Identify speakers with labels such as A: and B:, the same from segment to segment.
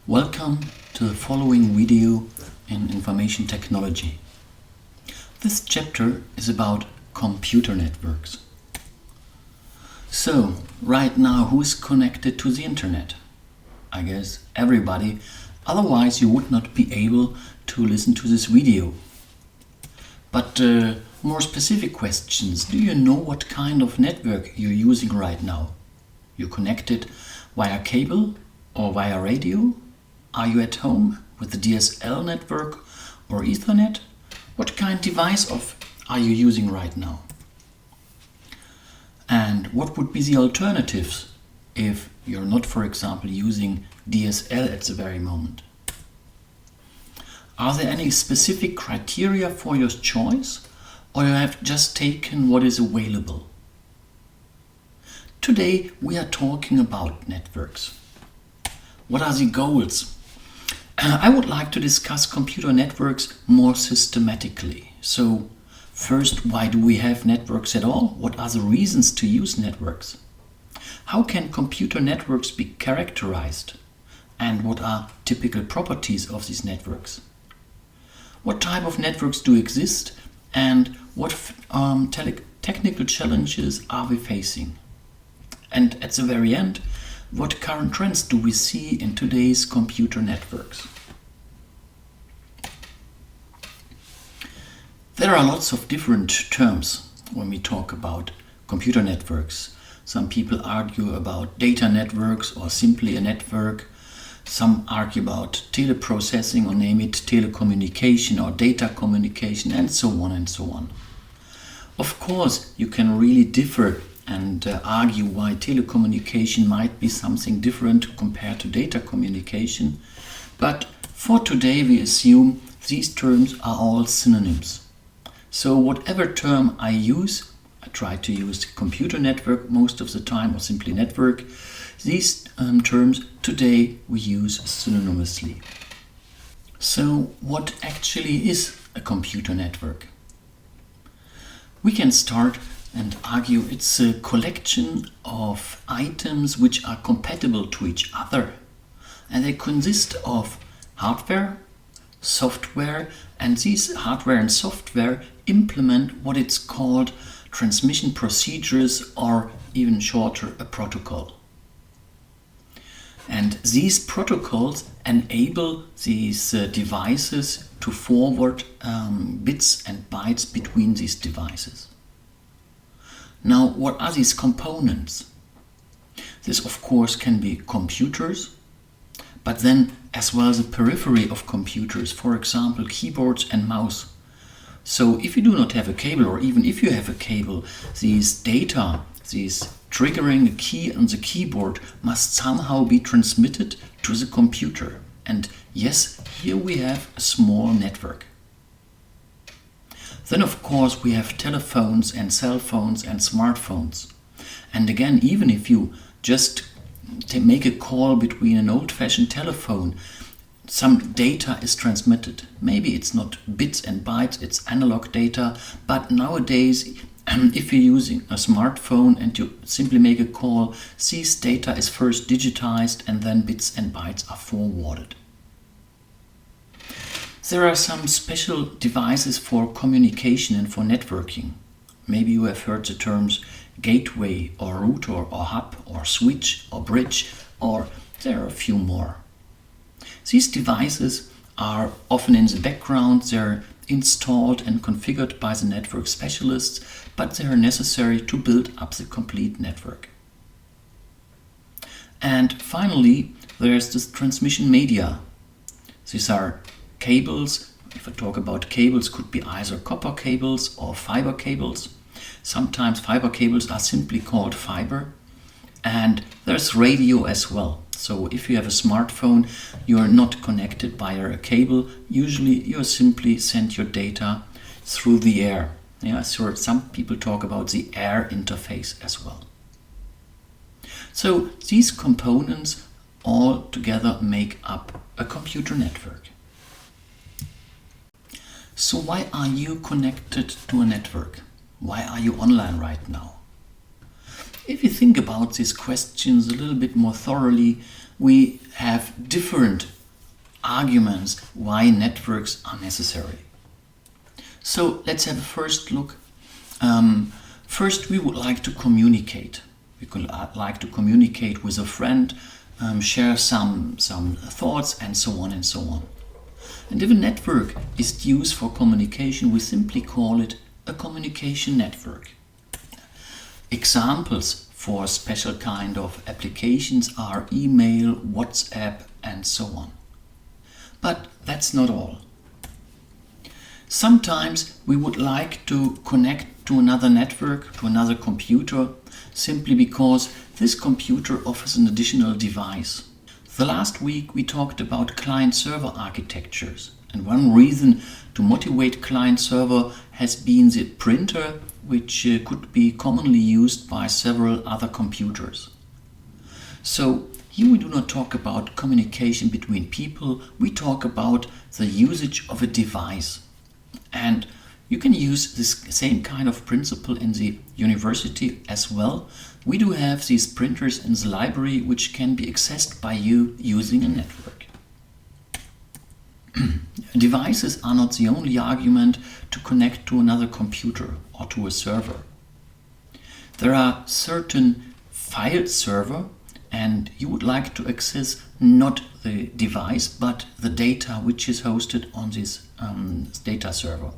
A: Welcome to the following video in information technology. This chapter is about computer networks. So, right now, who is connected to the internet? I guess everybody, otherwise you would not be able to listen to this video. But more specific questions, do you know what kind of network you're using right now? You're connected via cable or via radio? Are you at home with the DSL network or Ethernet? What kind of device are you using right now? And what would be the alternatives if you're not, for example, using DSL at the very moment? Are there any specific criteria for your choice, or you have just taken what is available? Today we are talking about networks. What are the goals? I would like to discuss computer networks more systematically. So, first, why do we have networks at all? What are the reasons to use networks? How can computer networks be characterized? And what are typical properties of these networks? What type of networks do exist? And what technical challenges are we facing? And at the very end, what current trends do we see in today's computer networks? There are lots of different terms when we talk about computer networks. Some people argue about data networks or simply a network. Some argue about teleprocessing or name it telecommunication or data communication and so on and so on. Of course, you can really differ and argue why telecommunication might be something different compared to data communication. But for today we assume these terms are all synonyms. So whatever term I use, I try to use computer network most of the time or simply network. These terms today we use synonymously. So what actually is a computer network? We can start and argue it's a collection of items which are compatible to each other. And they consist of hardware, software, and these hardware and software implement what it's called transmission procedures, or even shorter, a protocol. And these protocols enable these devices to forward bits and bytes between these devices. Now, what are these components? This, of course, can be computers, but then as well as the periphery of computers, for example, keyboards and mouse. So if you do not have a cable, or even if you have a cable, these data, these triggering a key on the keyboard must somehow be transmitted to the computer. And yes, here we have a small network. Then of course we have telephones and cell phones and smartphones. And again, even if you just make a call between an old-fashioned telephone, some data is transmitted. Maybe it's not bits and bytes, it's analog data, but nowadays if you're using a smartphone and you simply make a call, this data is first digitized and then bits and bytes are forwarded. There are some special devices for communication and for networking. Maybe you have heard the terms gateway or router or hub or switch or bridge, or there are a few more. These devices are often in the background, they're installed and configured by the network specialists, but they are necessary to build up the complete network. And finally, there's this transmission media. These are cables. If I talk about cables, could be either copper cables or fiber cables. Sometimes fiber cables are simply called fiber. And there's radio as well. So if you have a smartphone, you are not connected via a cable. Usually you simply send your data through the air. Yeah, so some people talk about the air interface as well. So these components all together make up a computer network. So why are you connected to a network? Why are you online right now? If you think about these questions a little bit more thoroughly, we have different arguments why networks are necessary. So let's have a first look. First, we would like to communicate. We could like to communicate with a friend, share some thoughts, and so on and so on. And if a network is used for communication, we simply call it a communication network. Examples for special kind of applications are email, WhatsApp, and so on. But that's not all. Sometimes we would like to connect to another network, to another computer, simply because this computer offers an additional device. The last week we talked about client-server architectures, and one reason to motivate client-server has been the printer, which could be commonly used by several other computers. So here we do not talk about communication between people, we talk about the usage of a device. And you can use this same kind of principle in the university as well. We do have these printers in the library which can be accessed by you using a network. Devices are not the only argument to connect to another computer or to a server. There are certain file server, and you would like to access not the device but the data which is hosted on this data server.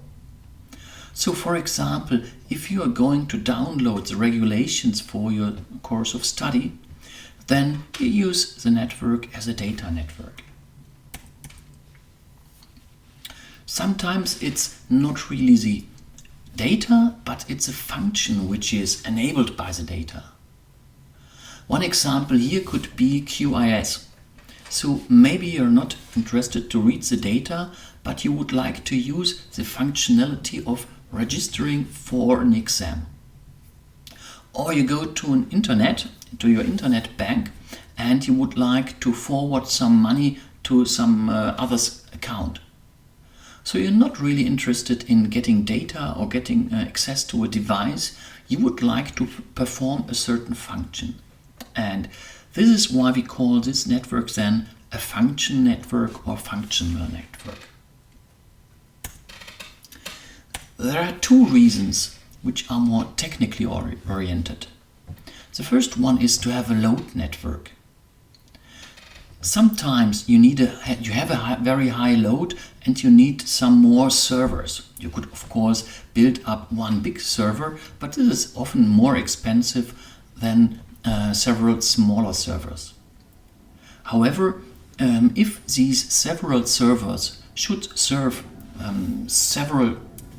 A: So for example, if you are going to download the regulations for your course of study, then you use the network as a data network. Sometimes it's not really the data, but it's a function which is enabled by the data. One example here could be QIS. So maybe you're not interested to read the data, but you would like to use the functionality of registering for an exam. Or you go to your internet bank, and you would like to forward some money to some other's account. So you're not really interested in getting data or getting access to a device. You would like to perform a certain function. And this is why we call this network then a function network or functional network. There are two reasons which are more technically oriented. The first one is to have a load network. Sometimes you have a very high load and you need some more servers. You could of course build up one big server, but this is often more expensive than several smaller servers. However, if these several servers should serve several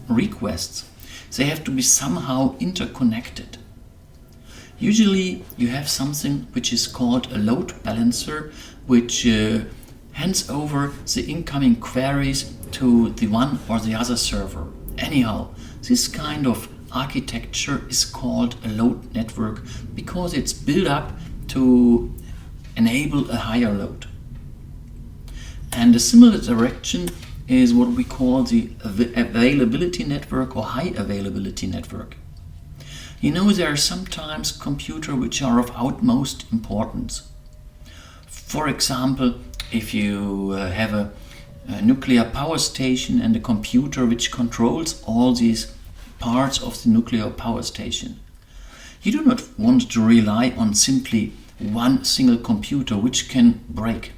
A: requests, they have to be somehow interconnected. Usually you have something which is called a load balancer, which hands over the incoming queries to the one or the other server. Anyhow, this kind of architecture is called a load network because it's built up to enable a higher load. And a similar direction is what we call the availability network or high availability network. You know, there are sometimes computers which are of utmost importance. For example, if you have a nuclear power station and a computer which controls all these parts of the nuclear power station, you do not want to rely on simply one single computer which can break.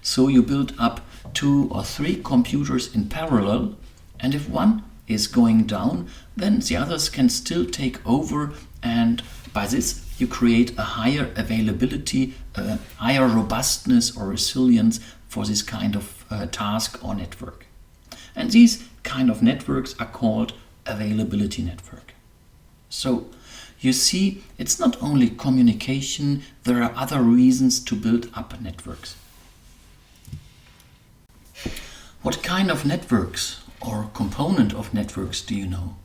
A: So you build up 2 or 3 computers in parallel, and if one is going down, then the others can still take over, and by this you create a higher availability, a higher robustness or resilience for this kind of task or network. And these kind of networks are called availability network. So you see, it's not only communication, there are other reasons to build up networks. What kind of networks or component of networks do you know?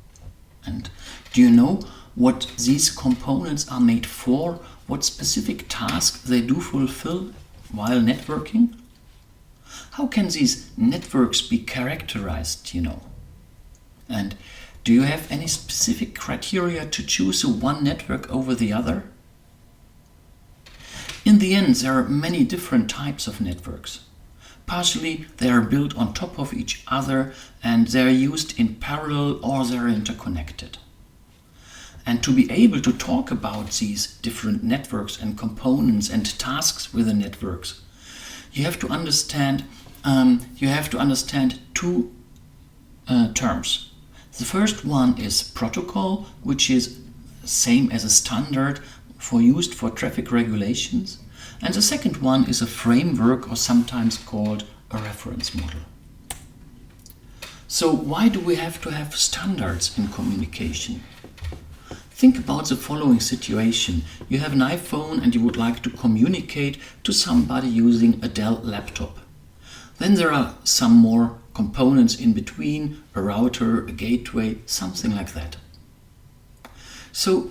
A: And do you know what these components are made for? What specific tasks they do fulfill while networking? How can these networks be characterized, you know? And do you have any specific criteria to choose one network over the other? In the end, there are many different types of networks. Partially they are built on top of each other and they are used in parallel or they are interconnected. And to be able to talk about these different networks and components and tasks with the networks, you have to understand two terms. The first one is protocol, which is same as a standard used for traffic regulations. And the second one is a framework, or sometimes called a reference model. So why do we have to have standards in communication? Think about the following situation. You have an iPhone and you would like to communicate to somebody using a Dell laptop. Then there are some more components in between, a router, a gateway, something like that. So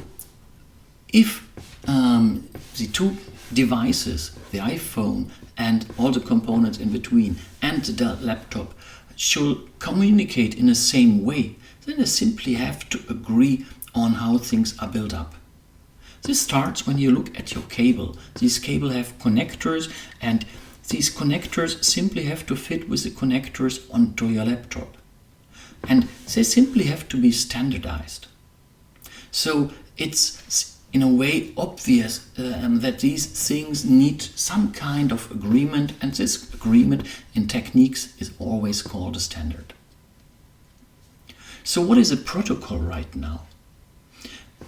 A: if the two devices, the iPhone and all the components in between and the Dell laptop, should communicate in the same way, then they simply have to agree on how things are built up. This starts when you look at your cable. These cables have connectors, and these connectors simply have to fit with the connectors onto your laptop. And they simply have to be standardized. So it's in a way obvious that these things need some kind of agreement, and this agreement in techniques is always called a standard. So what is a protocol right now?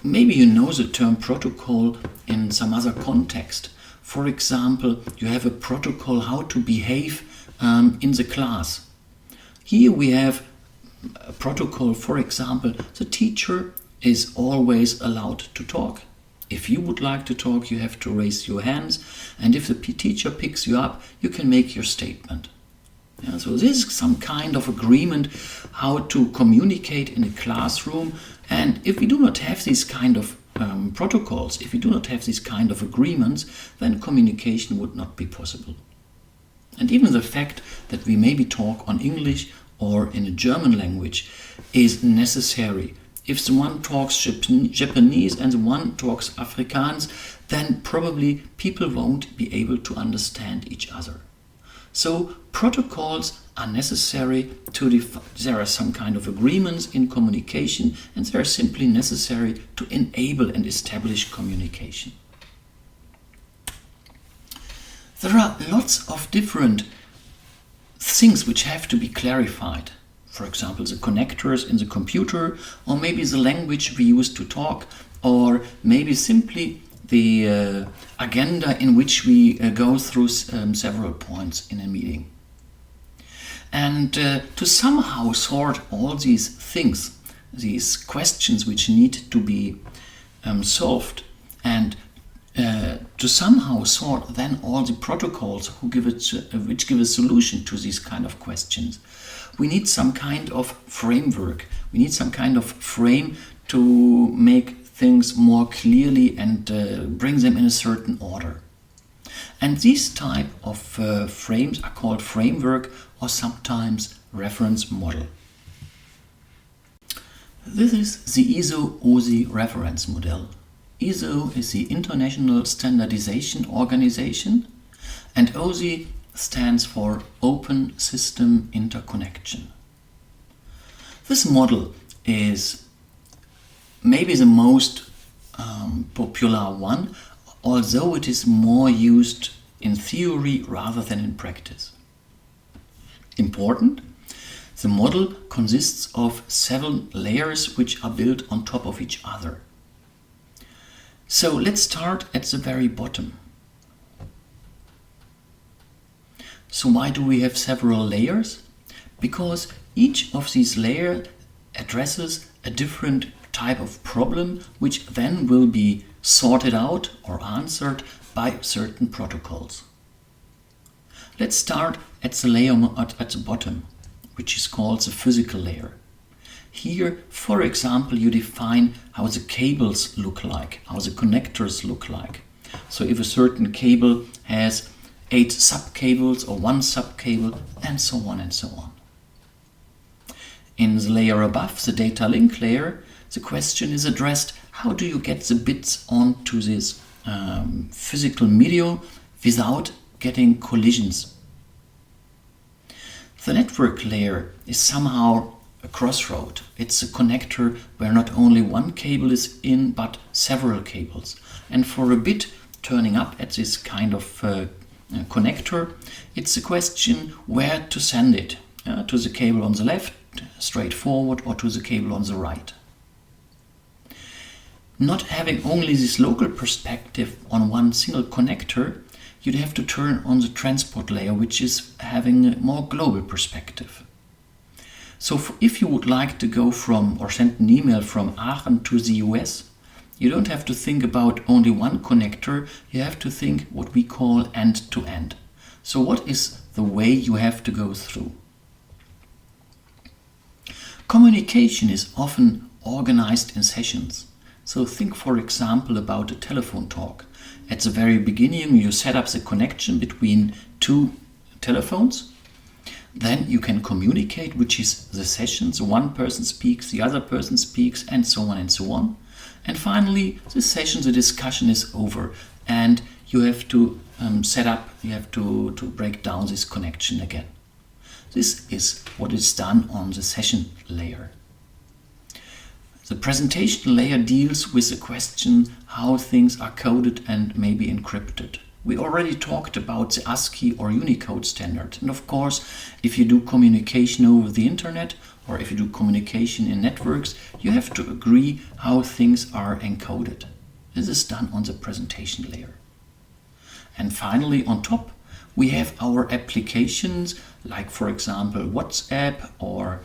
A: Maybe you know the term protocol in some other context. For example, you have a protocol how to behave in the class. Here we have a protocol, for example, the teacher is always allowed to talk. If you would like to talk, you have to raise your hands, and if the teacher picks you up, you can make your statement. Yeah, so this is some kind of agreement how to communicate in a classroom, and if we do not have these kind of protocols, if we do not have these kind of agreements, then communication would not be possible. And even the fact that we maybe talk on English or in a German language is necessary. If the one talks Japanese and the one talks Afrikaans, then probably people won't be able to understand each other. So protocols are necessary there are some kind of agreements in communication, and they are simply necessary to enable and establish communication. There are lots of different things which have to be clarified. For example, the connectors in the computer, or maybe the language we use to talk, or maybe simply the agenda in which we go through several points in a meeting. And to somehow sort all these things, these questions which need to be solved, and to somehow sort then all the protocols which give a solution to these kind of questions, we need some kind of framework. We need some kind of frame to make things more clearly and bring them in a certain order. And these type of frames are called framework or sometimes reference model. This is the ISO OSI Reference Model. ISO is the International Standardization Organization, and OSI stands for Open System Interconnection. This model is maybe the most popular one, although it is more used in theory rather than in practice. Important: the model consists of 7 layers which are built on top of each other. So let's start at the very bottom. So why do we have several layers? Because each of these layers addresses a different type of problem, which then will be sorted out or answered by certain protocols. Let's start at the layer at the bottom, which is called the physical layer. Here, for example, you define how the cables look like, how the connectors look like. So if a certain cable has 8 subcables or 1 subcable, and so on and so on. In the layer above, the data link layer, the question is addressed: how do you get the bits onto this physical medium without getting collisions? The network layer is somehow a crossroad. It's a connector where not only one cable is in, but several cables. And for a bit turning up at this kind of connector, it's a question where to send it. To the cable on the left, straight forward, or to the cable on the right. Not having only this local perspective on one single connector, you'd have to turn on the transport layer, which is having a more global perspective. So if you would like to go from or send an email from Aachen to the US, you don't have to think about only one connector, you have to think what we call end-to-end. So what is the way you have to go through? Communication is often organized in sessions. So think, for example, about a telephone talk. At the very beginning, you set up the connection between two telephones. Then you can communicate, which is the sessions. One person speaks, the other person speaks, and so on and so on. And finally, the session, the discussion is over. And you have to set up, you have to break down this connection again. This is what is done on the session layer. The presentation layer deals with the question how things are coded and maybe encrypted. We already talked about the ASCII or Unicode standard. And of course, if you do communication over the internet or if you do communication in networks, you have to agree how things are encoded. This is done on the presentation layer. And finally, on top, we have our applications, like for example WhatsApp or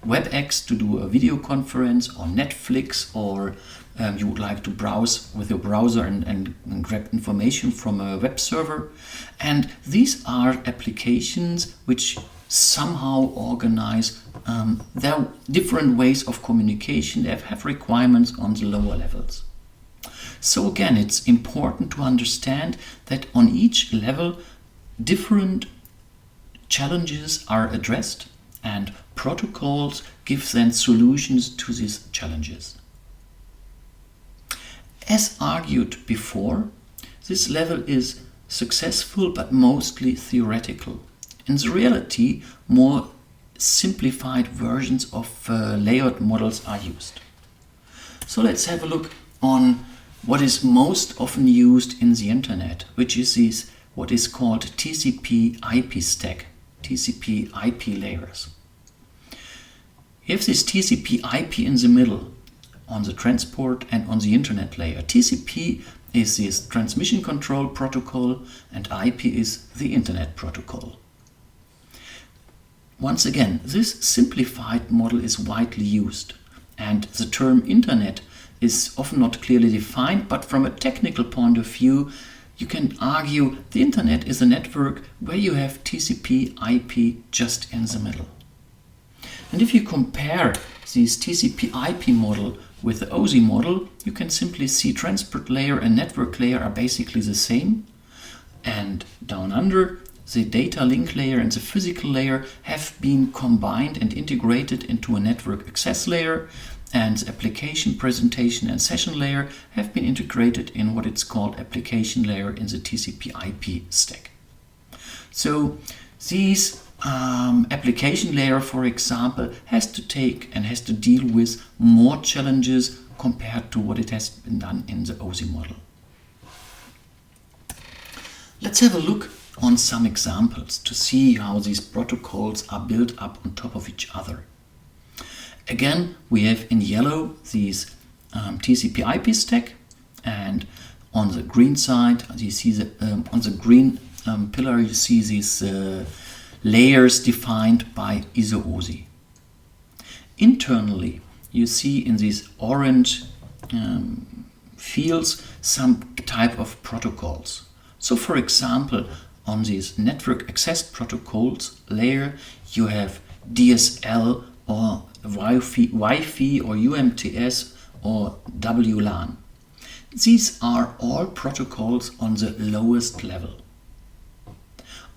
A: WebEx to do a video conference, or Netflix, or you would like to browse with your browser and grab information from a web server. And these are applications which somehow organize their different ways of communication. They have requirements on the lower levels. So again, it's important to understand that on each level, different challenges are addressed and protocols give then solutions to these challenges. As argued before, this level is successful but mostly theoretical. In the reality, more simplified versions of layout models are used. So let's have a look on what is most often used in the internet, which is what is called TCP/IP stack, TCP/IP layers. You have this TCP/IP in the middle on the transport and on the internet layer. TCP is this transmission control protocol and IP is the internet protocol. Once again, this simplified model is widely used, and the term internet is often not clearly defined, but from a technical point of view, you can argue the internet is a network where you have TCP/IP just in the middle. And if you compare this TCP/IP model with the OSI model, you can simply see transport layer and network layer are basically the same. And down under, the data link layer and the physical layer have been combined and integrated into a network access layer, and the application, presentation and session layer have been integrated in what it's called application layer in the TCP/IP stack. So these application layer, for example, has to take and has to deal with more challenges compared to what it has been done in the OSI model. Let's have a look on some examples to see how these protocols are built up on top of each other. Again, we have in yellow these TCP/IP stack, and on the green side, you see on the green pillar, you see these layers defined by ISO-OSI. Internally, you see in these orange fields some type of protocols. So, for example, on this network access protocols layer, you have DSL or Wi-Fi or UMTS or WLAN. These are all protocols on the lowest level.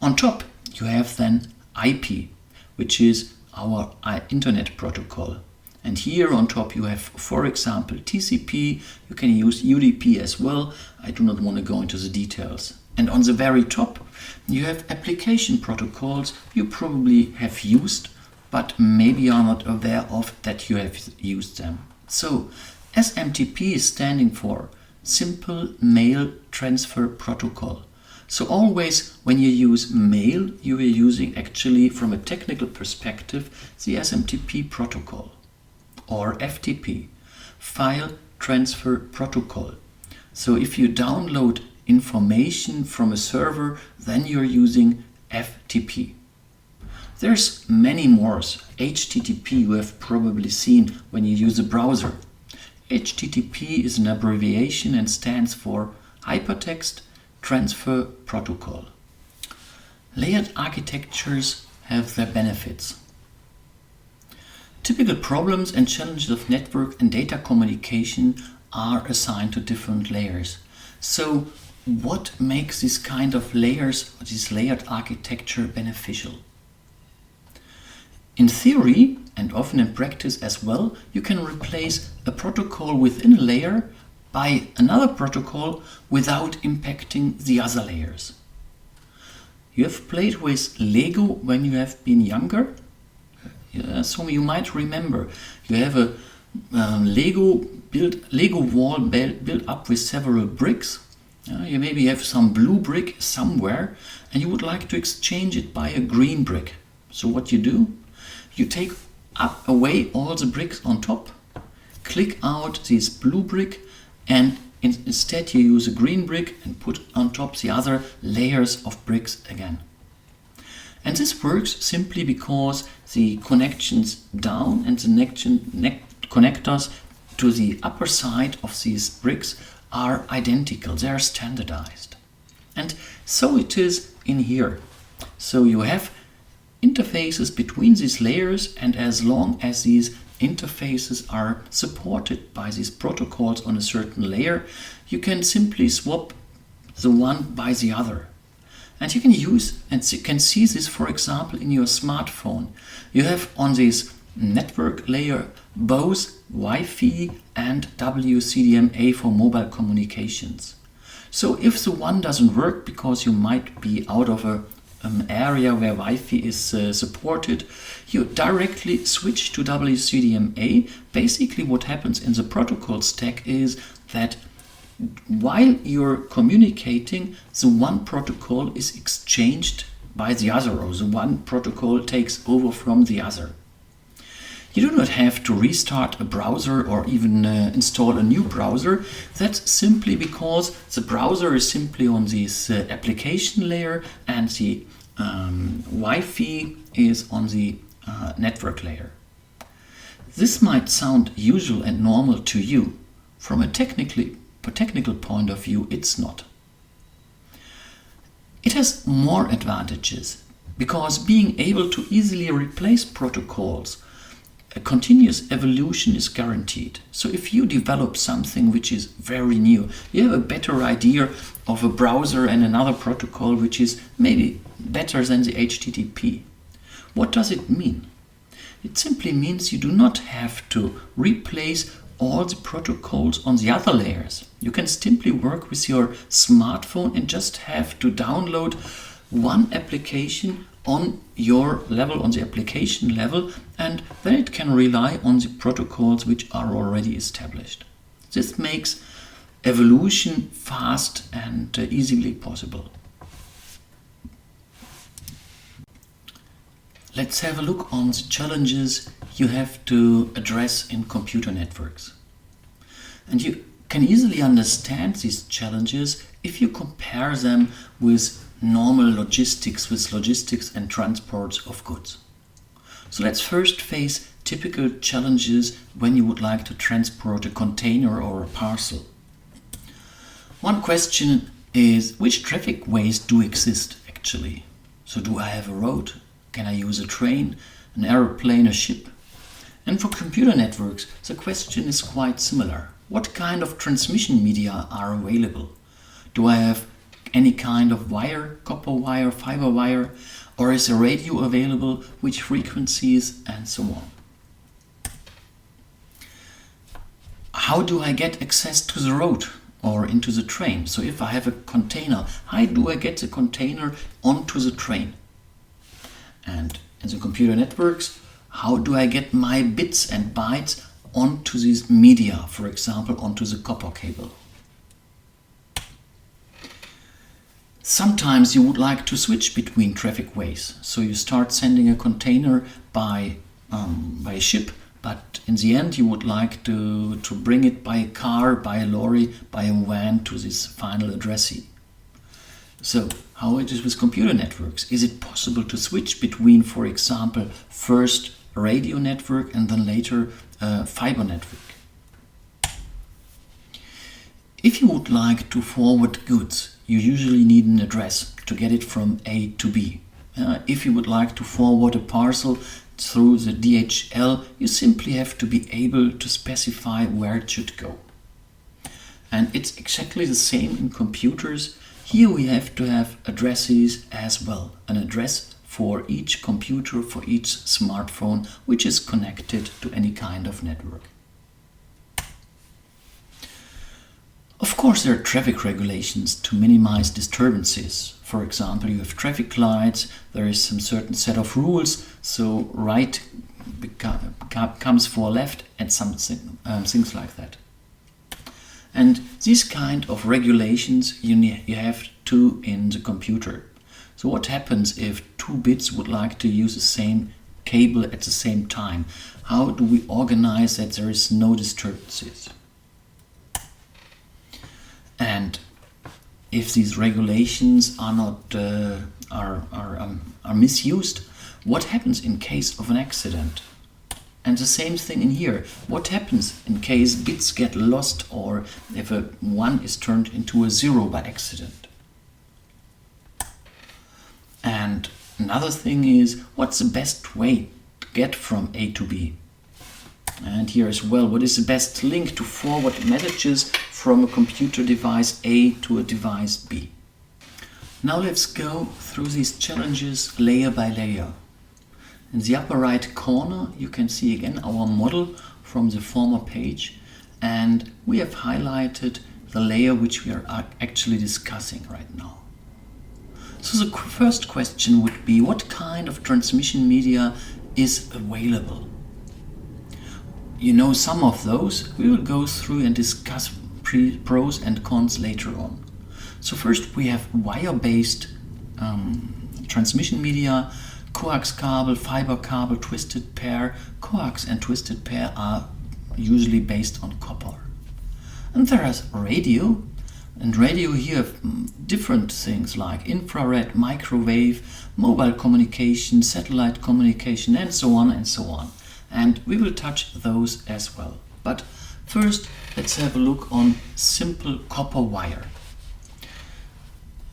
A: On top, you have then IP, which is our internet protocol. And here on top you have, for example, TCP. You can use UDP as well. I do not want to go into the details. And on the very top, You have application protocols you probably have used, but maybe you are not aware of that you have used them. So SMTP is standing for Simple Mail Transfer Protocol. So always when you use mail, you are using actually from a technical perspective the SMTP protocol, or FTP, File Transfer Protocol. So if you download information from a server, then you're using FTP. There's many more. HTTP you have probably seen when you use a browser. HTTP is an abbreviation and stands for Hypertext Transfer Protocol. Layered architectures have their benefits. Typical problems and challenges of network and data communication are assigned to different layers. So what makes this kind of layers, or this layered architecture, beneficial? In theory, and often in practice as well, you can replace a protocol within a layer by another protocol without impacting the other layers. You have played with Lego when you have been younger? So you might remember you have a Lego wall built up with several bricks. You maybe have some blue brick somewhere and you would like to exchange it by a green brick. So what you do? You take away all the bricks on top, click out this blue brick, and instead you use a green brick and put on top the other layers of bricks again. And this works simply because the connections down and the connectors to the upper side of these bricks are identical, they are standardized. And so it is in here. So you have interfaces between these layers, and as long as these interfaces are supported by these protocols on a certain layer, you can simply swap the one by the other. And you can use and you can see this, for example, in your smartphone. You have on this network layer both Wi-Fi and WCDMA for mobile communications. So if the one doesn't work because you might be out of an area where Wi-Fi is supported, you directly switch to WCDMA. Basically what happens in the protocol stack is that while you're communicating, the one protocol is exchanged by the other, or the one protocol takes over from the other. You do not have to restart a browser or even install a new browser. That's simply because the browser is simply on this application layer and the Wi-Fi is on the network layer. This might sound usual and normal to you. From a technical point of view, it's not. It has more advantages because being able to easily replace protocols, a continuous evolution is guaranteed. So if you develop something which is very new, you have a better idea of a browser and another protocol which is maybe better than the HTTP. What does it mean? It simply means you do not have to replace all the protocols on the other layers. You can simply work with your smartphone and just have to download one application on your level, on the application level, and then it can rely on the protocols which are already established. This makes evolution fast and easily possible. Let's have a look on the challenges you have to address in computer networks. And you can easily understand these challenges if you compare them with normal logistics, with logistics and transports of goods. So let's first face typical challenges when you would like to transport a container or a parcel. One question is, which traffic ways do exist actually? So do I have a road? Can I use a train, an aeroplane, a ship? And for computer networks, the question is quite similar. What kind of transmission media are available? Do I have any kind of wire, copper wire, fiber wire, or is a radio available, which frequencies, and so on? How do I get access to the road? or into the train. So if I have a container, how do I get the container onto the train? And in the computer networks, how do I get my bits and bytes onto this media, for example, onto the copper cable? Sometimes you would like to switch between traffic ways. So you start sending a container by ship, but in the end you would like to bring it by a car, by a lorry, by a van to this final addressee. So how it is with computer networks? Is it possible to switch between, for example, first a radio network and then later a fiber network? If you would like to forward goods, you usually need an address to get it from A to B. If you would like to forward a parcel through the DHL, you simply have to be able to specify where it should go. And it's exactly the same in computers. Here we have to have addresses as well. An address for each computer, for each smartphone, which is connected to any kind of network. Of course, there are traffic regulations to minimize disturbances. For example, you have traffic lights, there is some certain set of rules, so right comes for left and some things like that. And these kind of regulations you have to in the computer. So what happens if two bits would like to use the same cable at the same time? How do we organize that there is no disturbances? And if these regulations are not are misused, what happens in case of an accident? And the same thing in here. What happens in case bits get lost or if a 1 is turned into a 0 by accident? And another thing is, what's the best way to get from A to B? And here as well, what is the best link to forward messages from a computer device A to a device B? Now let's go through these challenges layer by layer. In the upper right corner you can see again our model from the former page, and we have highlighted the layer which we are actually discussing right now. So the first question would be, what kind of transmission media is available? You know some of those. We will go through and discuss pros and cons later on. So first we have wire-based transmission media, coax cable, fiber cable, twisted pair. Coax and twisted pair are usually based on copper. And there is radio. And radio here have different things like infrared, microwave, mobile communication, satellite communication, and so on and so on. And we will touch those as well. But first, let's have a look on simple copper wire.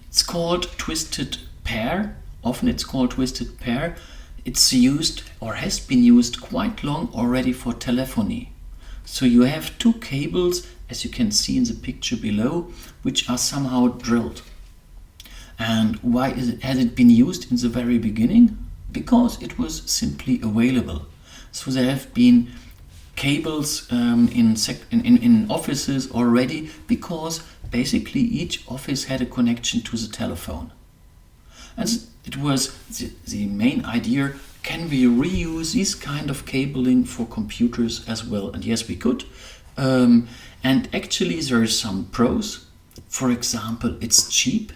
A: It's called twisted pair. Often it's called twisted pair. It's used or has been used quite long already for telephony. So you have two cables, as you can see in the picture below, which are somehow drilled. And why has it been used in the very beginning? Because it was simply available. So there have been cables in offices already, because basically each office had a connection to the telephone. And it was the main idea, can we reuse this kind of cabling for computers as well? And yes, we could. And actually there are some pros. For example, it's cheap.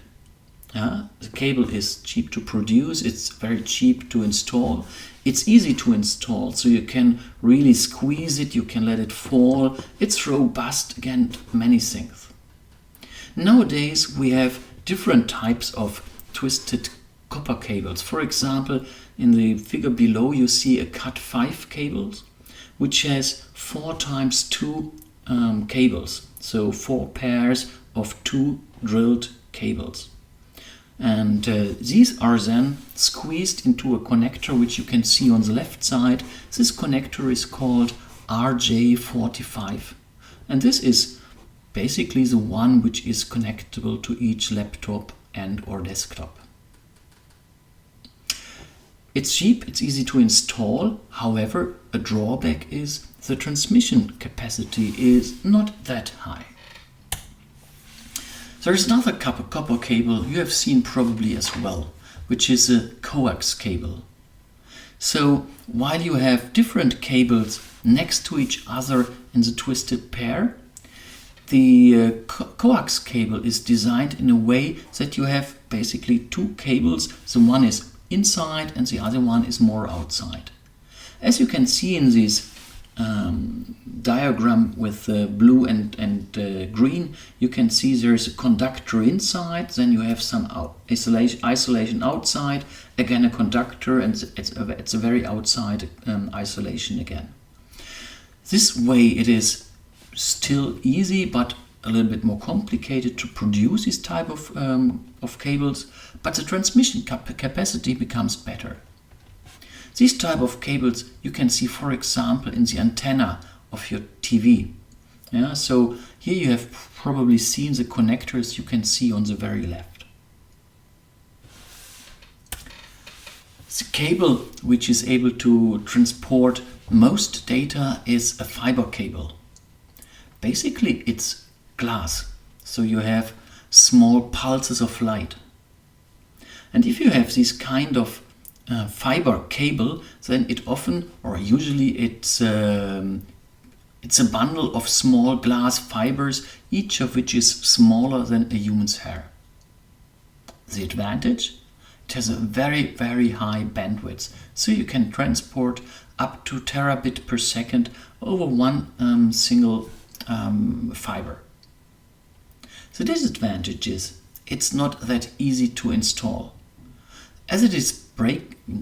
A: The cable is cheap to produce, it's very cheap to install. It's easy to install, so you can really squeeze it, you can let it fall. It's robust, again, many things. Nowadays we have different types of twisted copper cables. For example, in the figure below you see a Cat5 cable, which has 4 times 2 cables. So 4 pairs of 2 drilled cables. And these are then squeezed into a connector which you can see on the left side. This connector is called RJ45, and this is basically the one which is connectable to each laptop and or desktop. It's cheap, it's easy to install. However, a drawback is the transmission capacity is not that high. There's another copper cable you have seen probably as well, which is a coax cable. So while you have different cables next to each other in the twisted pair, the coax cable is designed in a way that you have basically two cables. The one is inside and the other one is more outside. As you can see in this diagram with blue and green, you can see there is a conductor inside, then you have some isolation outside, again a conductor, and it's a very outside isolation again. This way it is still easy but a little bit more complicated to produce this type of cables, but the transmission capacity becomes better. These type of cables you can see, for example, in the antenna of your TV. Yeah, so here you have probably seen the connectors you can see on the very left. The cable which is able to transport most data is a fiber cable. Basically it's glass, so you have small pulses of light. And if you have this kind of fiber cable, then it often, or usually it's a bundle of small glass fibers, each of which is smaller than a human's hair. The advantage? It has a very, very high bandwidth, so you can transport up to terabit per second over one single fiber. The disadvantage is it's not that easy to install. As it is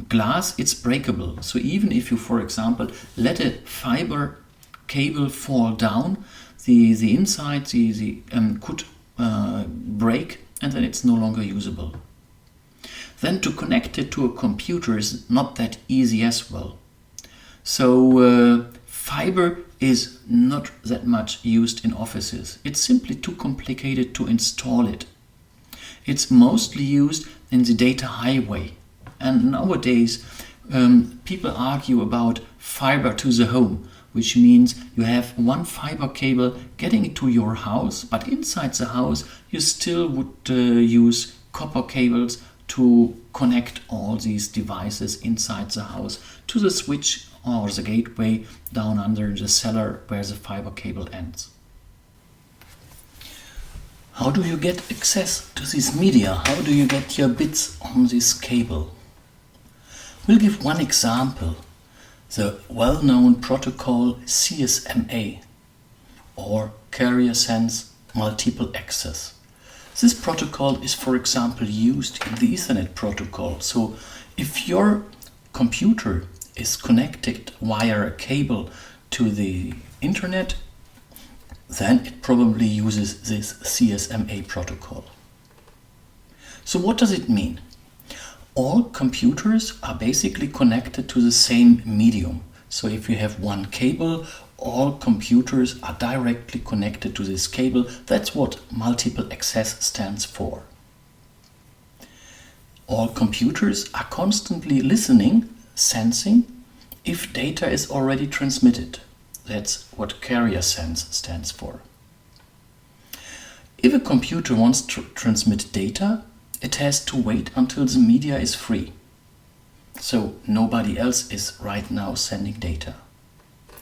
A: glass, it's breakable. So even if you, for example, let a fiber cable fall down, the inside could break, and then it's no longer usable. Then to connect it to a computer is not that easy as well. So fiber is not that much used in offices. It's simply too complicated to install it. It's mostly used in the data highway. And nowadays people argue about fiber to the home, which means you have one fiber cable getting to your house, but inside the house you still would use copper cables to connect all these devices inside the house to the switch or the gateway down under the cellar where the fiber cable ends. How do you get access to this media? How do you get your bits on this cable? We'll give one example, the well-known protocol CSMA, or Carrier Sense Multiple Access. This protocol is, for example, used in the Ethernet protocol. So if your computer is connected via a cable to the internet, then it probably uses this CSMA protocol. So what does it mean? All computers are basically connected to the same medium. So if you have one cable, all computers are directly connected to this cable. That's what multiple access stands for. All computers are constantly listening, sensing, if data is already transmitted. That's what Carrier Sense stands for. If a computer wants to transmit data, it has to wait until the media is free. So nobody else is right now sending data.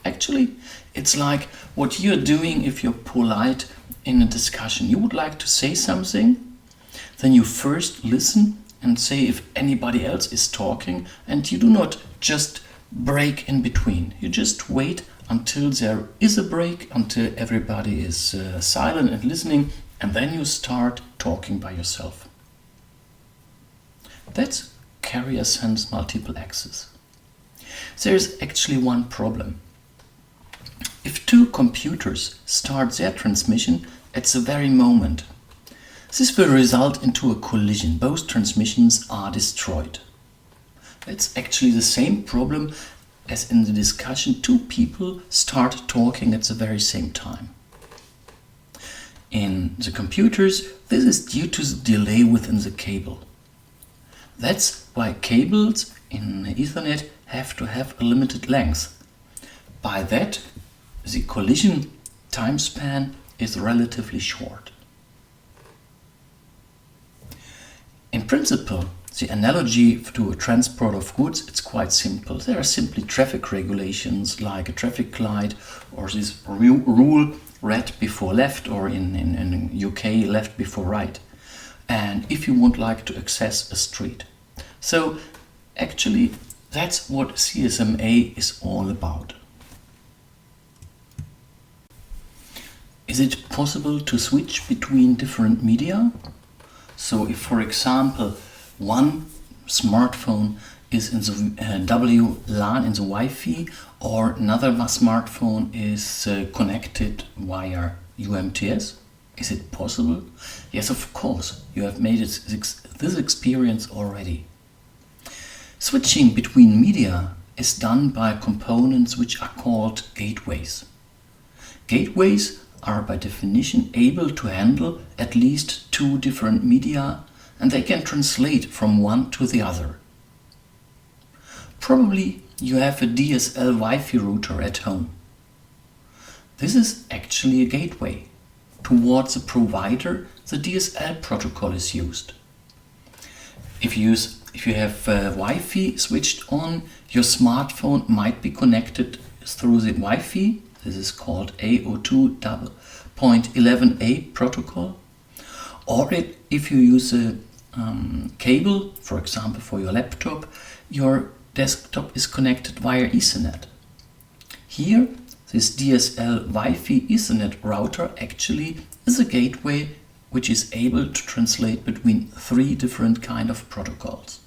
A: Actually, it's like what you're doing if you're polite in a discussion. You would like to say something, then you first listen and say if anybody else is talking, and you do not just break in between. You just wait until there is a break, until everybody is silent and listening, and then you start talking by yourself. That's Carrier Sense Multiple Access. There's actually one problem. If two computers start their transmission at the very moment, this will result into a collision. Both transmissions are destroyed. It's actually the same problem as in the discussion. Two people start talking at the very same time. In the computers, this is due to the delay within the cable. That's why cables in Ethernet have to have a limited length. By that, the collision time span is relatively short. In principle, the analogy to a transport of goods, it's quite simple. There are simply traffic regulations like a traffic light or this rule red before left, or in UK left before right. And if you would like to access a street. So actually that's what CSMA is all about. Is it possible to switch between different media? So if, for example, one smartphone is in the WLAN, in the Wi-Fi, or another smartphone is connected via UMTS, is it possible? Yes, of course. You have made this experience already. Switching between media is done by components which are called gateways. Gateways are by definition able to handle at least two different media, and they can translate from one to the other. Probably you have a DSL Wi-Fi router at home. This is actually a gateway. Towards a provider, the DSL protocol is used. If you have Wi-Fi switched on, your smartphone might be connected through the Wi-Fi. This is called AO2.11a protocol. Or if you use a cable, for example for your laptop, your desktop is connected via Ethernet. Here, this DSL Wi-Fi Ethernet router actually is a gateway which is able to translate between three different kind of protocols.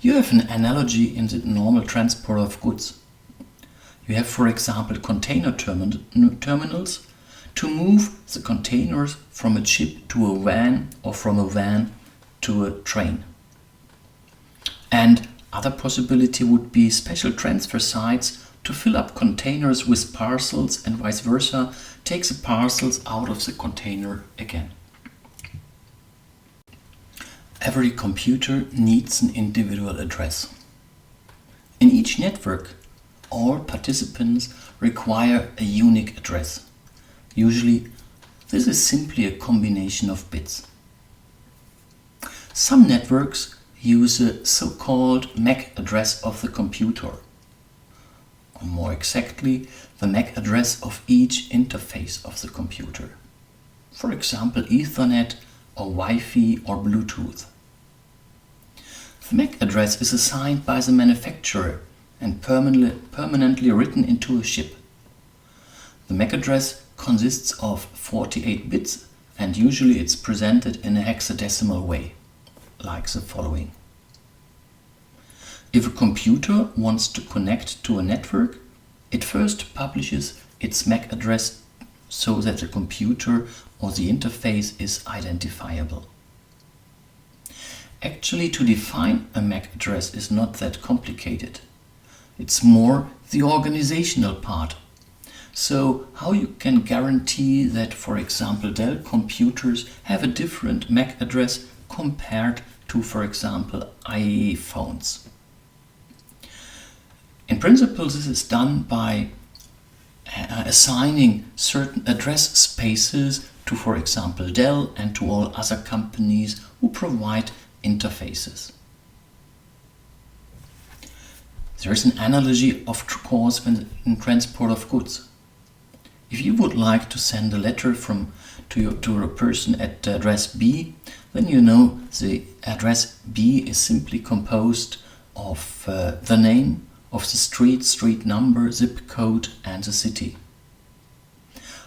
A: You have an analogy in the normal transport of goods. You have, for example, container terminals to move the containers from a ship to a van, or from a van to a train. And other possibility would be special transfer sites to fill up containers with parcels, and vice versa, take the parcels out of the container again. Every computer needs an individual address. In each network, all participants require a unique address. Usually, this is simply a combination of bits. Some networks use a so-called MAC address of the computer, or more exactly, the MAC address of each interface of the computer. For example, Ethernet or Wi-Fi or Bluetooth. The MAC address is assigned by the manufacturer and permanently written into a chip. The MAC address consists of 48 bits, and usually it's presented in a hexadecimal way, like the following. If a computer wants to connect to a network, it first publishes its MAC address so that the computer or the interface is identifiable. Actually, to define a MAC address is not that complicated. It's more the organizational part. So how you can guarantee that, for example, Dell computers have a different MAC address compared to, for example, IE phones. In principle, this is done by assigning certain address spaces to, for example, Dell and to all other companies who provide interfaces. There is an analogy of course in transport of goods. If you would like to send a letter to a person at address B, then you know the address B is simply composed of the name of the street number, zip code and the city.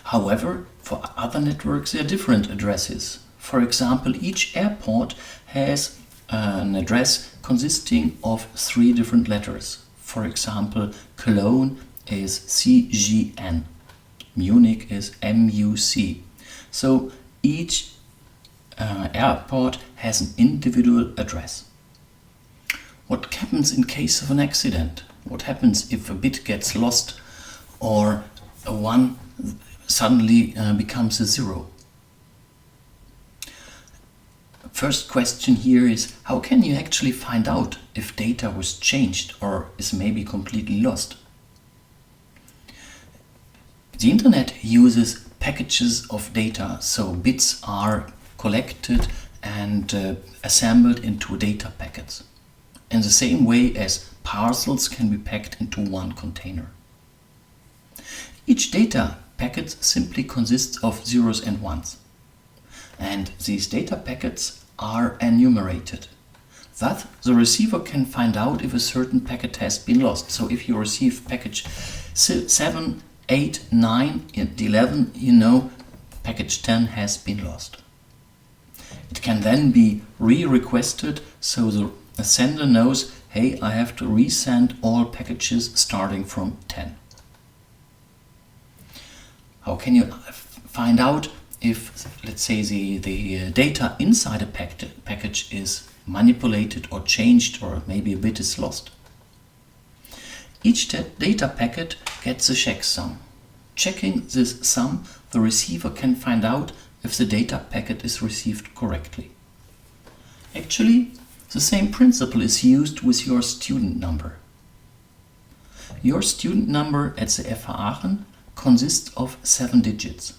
A: However, for other networks there are different addresses. For example, each airport has an address consisting of 3 different letters. For example, Cologne is CGN, Munich is MUC. So each airport has an individual address. What happens in case of an accident? What happens if a bit gets lost or a 1 suddenly becomes a 0? First question here is, how can you actually find out if data was changed or is maybe completely lost? The internet uses packages of data, so bits are collected and assembled into data packets, in the same way as parcels can be packed into one container. Each data packet simply consists of zeros and ones, and these data packets are enumerated. Thus, the receiver can find out if a certain packet has been lost. So if you receive package 7, 8, 9, and 11, you know package 10 has been lost. It can then be re-requested, so the sender knows, hey, I have to resend all packages starting from 10. How can you find out if, let's say, the data inside a package is manipulated or changed, or maybe a bit is lost? Each data packet gets a checksum. Checking this sum, the receiver can find out if the data packet is received correctly. Actually, the same principle is used with your student number. Your student number at the FH Aachen consists of 7 digits.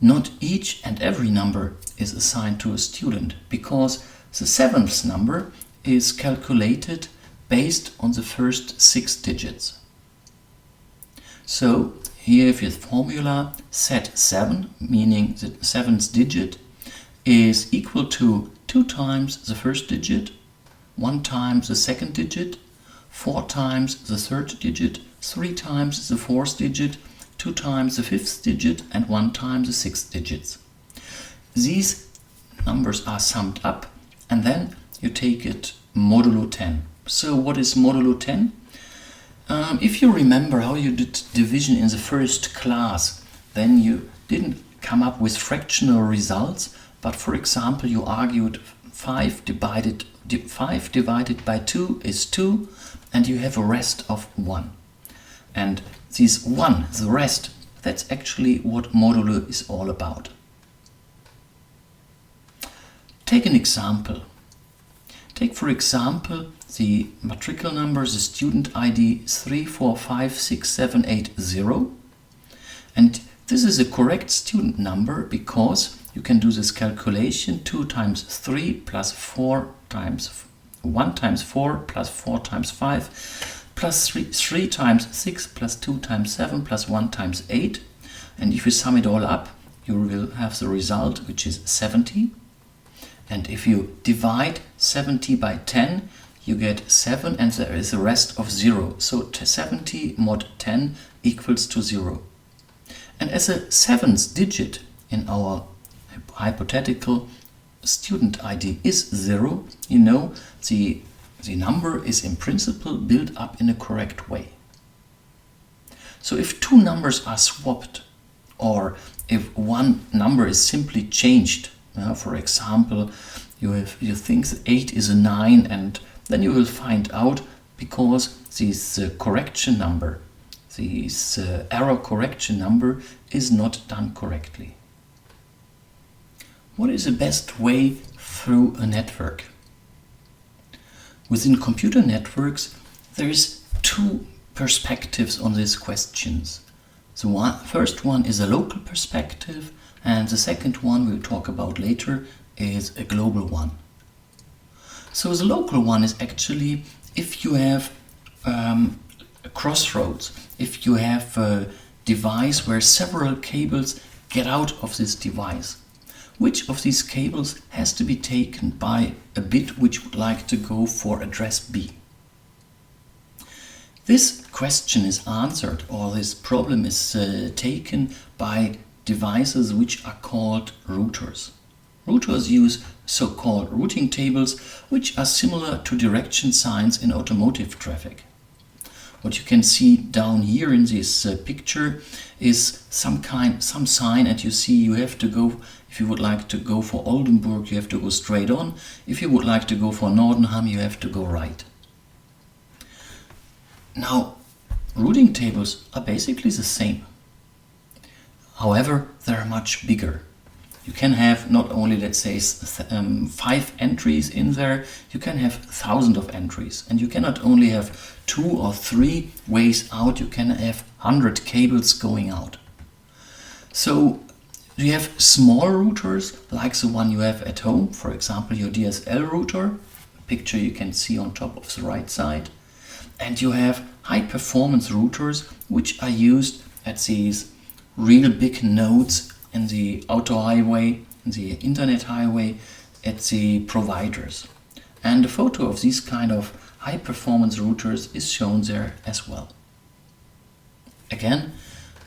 A: Not each and every number is assigned to a student, because the 7th number is calculated based on the first 6 digits. So here you have your formula set 7, meaning the 7th digit is equal to 2 times the first digit, 1 times the second digit, 4 times the third digit, 3 times the fourth digit, 2 times the fifth digit, and 1 times the sixth digits. These numbers are summed up, and then you take it modulo 10. So what is modulo 10? If you remember how you did division in the first class, then you didn't come up with fractional results, but for example you argued 5 divided by 2 is 2, and you have a rest of 1. And this 1, the rest, that's actually what modulo is all about. Take an example. Take for example the matricle number, the student ID 3456780, and this is a correct student number because you can do this calculation: 2 times 3 plus 4 times 1 times 4 plus 4 times 5 plus 3 times 6 plus 2 times 7 plus 1 times 8, and if you sum it all up you will have the result, which is 70. And if you divide 70 by 10, you get 7, and there is a rest of 0. So 70 mod 10 equals to 0. And as a 7th digit in our hypothetical student ID is 0, you know the number is in principle built up in a correct way. So if two numbers are swapped, or if one number is simply changed, for example, you think that 8 is a 9, and then you will find out because this correction number, this error correction number is not done correctly. What is the best way through a network? Within computer networks, there is 2 perspectives on these questions. The first one is a local perspective, and the second one we'll talk about later is a global one. So the local one is actually if you have a crossroads, if you have a device where several cables get out of this device. Which of these cables has to be taken by a bit which would like to go for address B? This question is answered, or this problem is taken by devices which are called routers. Routers use so-called routing tables, which are similar to direction signs in automotive traffic. What you can see down here in this picture is some sign, and you see you have to go, if you would like to go for Oldenburg, you have to go straight on. If you would like to go for Nordenham, you have to go right. Now, routing tables are basically the same. However, they're much bigger. You can have not only, let's say, 5 entries in there, you can have thousands of entries. And you can not only have 2 or 3 ways out, you can have 100 cables going out. So You have small routers like the one you have at home, for example your DSL router, a picture you can see on top of the right side. And you have high performance routers which are used at these real big nodes in the auto highway, in the internet highway, at the providers. And a photo of these kind of high performance routers is shown there as well. Again,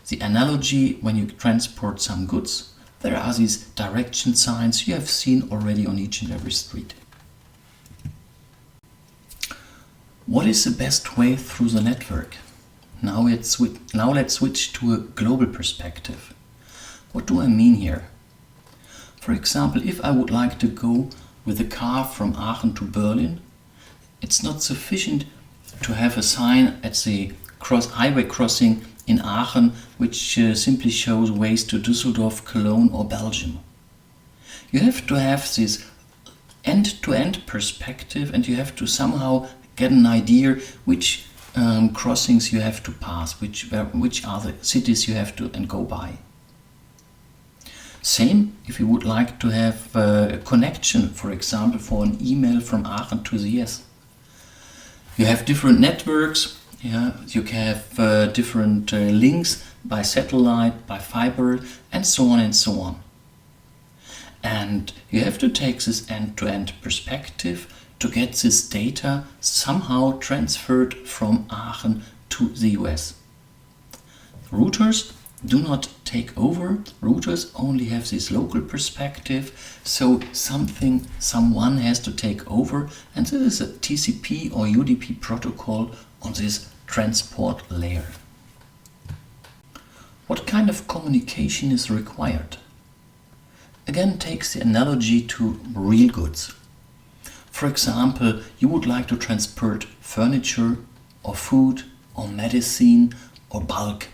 A: the analogy when you transport some goods, there are these direction signs you have seen already on each and every street. What is the best way through the network? Now let's switch to a global perspective. What do I mean here? For example, if I would like to go with a car from Aachen to Berlin, it's not sufficient to have a sign at the highway crossing in Aachen which simply shows ways to Düsseldorf, Cologne or Belgium. You have to have this end-to-end perspective, and you have to somehow get an idea which crossings you have to pass, which are the cities you have to go by. Same if you would like to have a connection, for example, for an email from Aachen to the US. You have different networks, you can have different links by satellite, by fiber, and so on and so on. And you have to take this end-to-end perspective to get this data somehow transferred from Aachen to the US. Routers do not take over. Routers only have this local perspective, so someone has to take over, and this is a TCP or UDP protocol on this transport layer. What kind of communication is required? Again, takes the analogy to real goods. For example, you would like to transport furniture or food or medicine or bulk.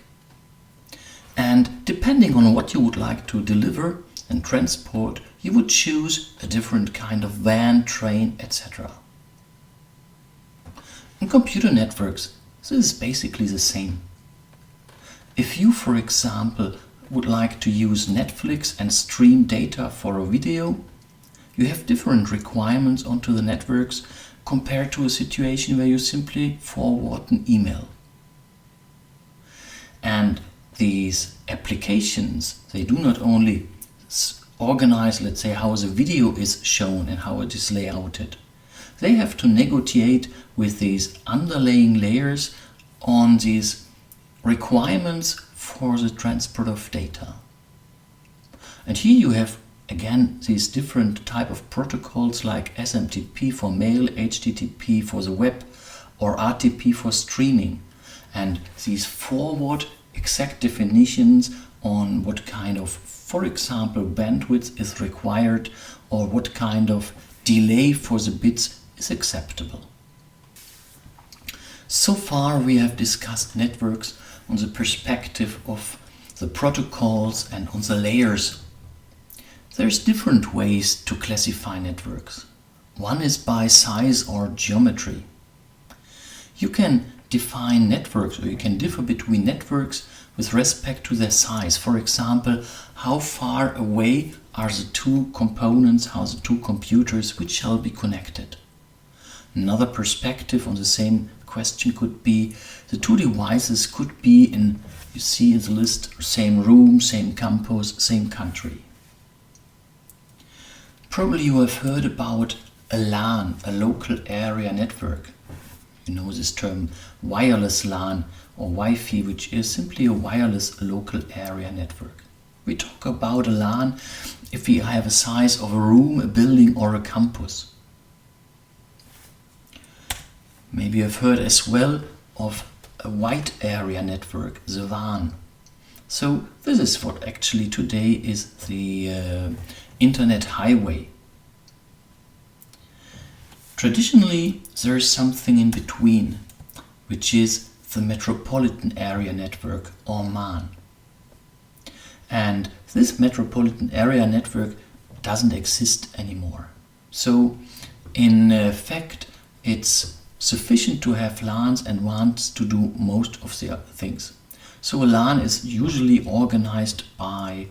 A: And depending on what you would like to deliver and transport, you would choose a different kind of van, train, etc. In computer networks, this is basically the same. If you, for example, would like to use Netflix and stream data for a video, you have different requirements onto the networks compared to a situation where you simply forward an email. And these applications, they do not only organize, let's say, how the video is shown and how it is layouted. They have to negotiate with these underlying layers on these requirements for the transport of data. And here you have again these different type of protocols like SMTP for mail, HTTP for the web, or RTP for streaming. And these forward exact definitions on what kind of, for example, bandwidth is required or what kind of delay for the bits is acceptable. So far we have discussed networks on the perspective of the protocols and on the layers. There's different ways to classify networks. One is by size or geometry. You can define networks, or you can differ between networks with respect to their size. For example, how far away are the two components, how the two computers which shall be connected. Another perspective on the same question could be the two devices could be in, you see in the list, same room, same campus, same country. Probably you have heard about a LAN, a local area network. You know this term wireless LAN or Wi-Fi, which is simply a wireless local area network. We talk about a LAN if we have a size of a room, a building or a campus. Maybe you've heard as well of a wide area network, the WAN. So this is what actually today is the internet highway. Traditionally, there is something in between, which is the metropolitan area network, or MAN. And this metropolitan area network doesn't exist anymore. So in fact, it's sufficient to have LANs and WANs to do most of the other things. So a LAN is usually organized by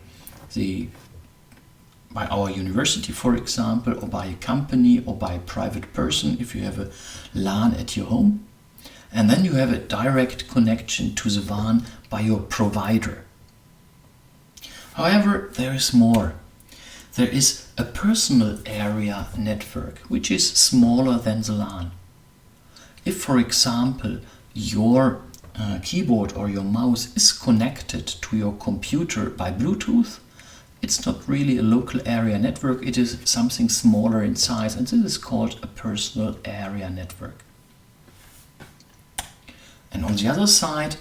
A: by our university, for example, or by a company or by a private person if you have a LAN at your home. And then you have a direct connection to the WAN by your provider. However, there is more. There is a personal area network, which is smaller than the LAN. If, for example, your keyboard or your mouse is connected to your computer by Bluetooth, it's not really a local area network, it is something smaller in size, and this is called a personal area network. And on the other side,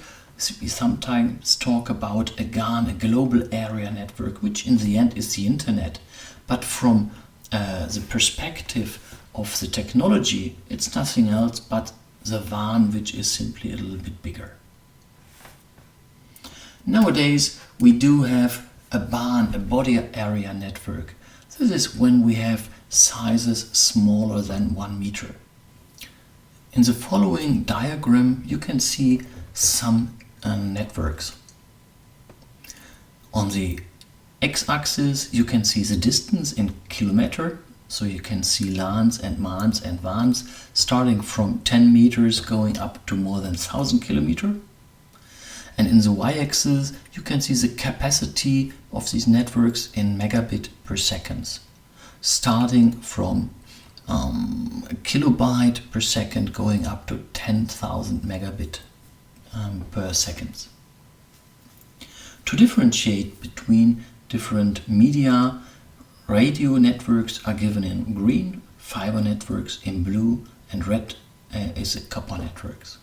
A: we sometimes talk about a GAN, a global area network, which in the end is the internet. But from the perspective of the technology, it's nothing else but the WAN, which is simply a little bit bigger. Nowadays, we do have a BAN, a body area network. This is when we have sizes smaller than 1 meter. In the following diagram, you can see some networks. On the x-axis, you can see the distance in kilometer. So you can see LANs and MANs and WANs starting from 10 meters going up to more than 1,000 kilometers. And in the y-axis, you can see the capacity of these networks in megabit per second, starting from a kilobyte per second going up to 10,000 megabit per second. To differentiate between different media, radio networks are given in green, fiber networks in blue, and red is the copper networks.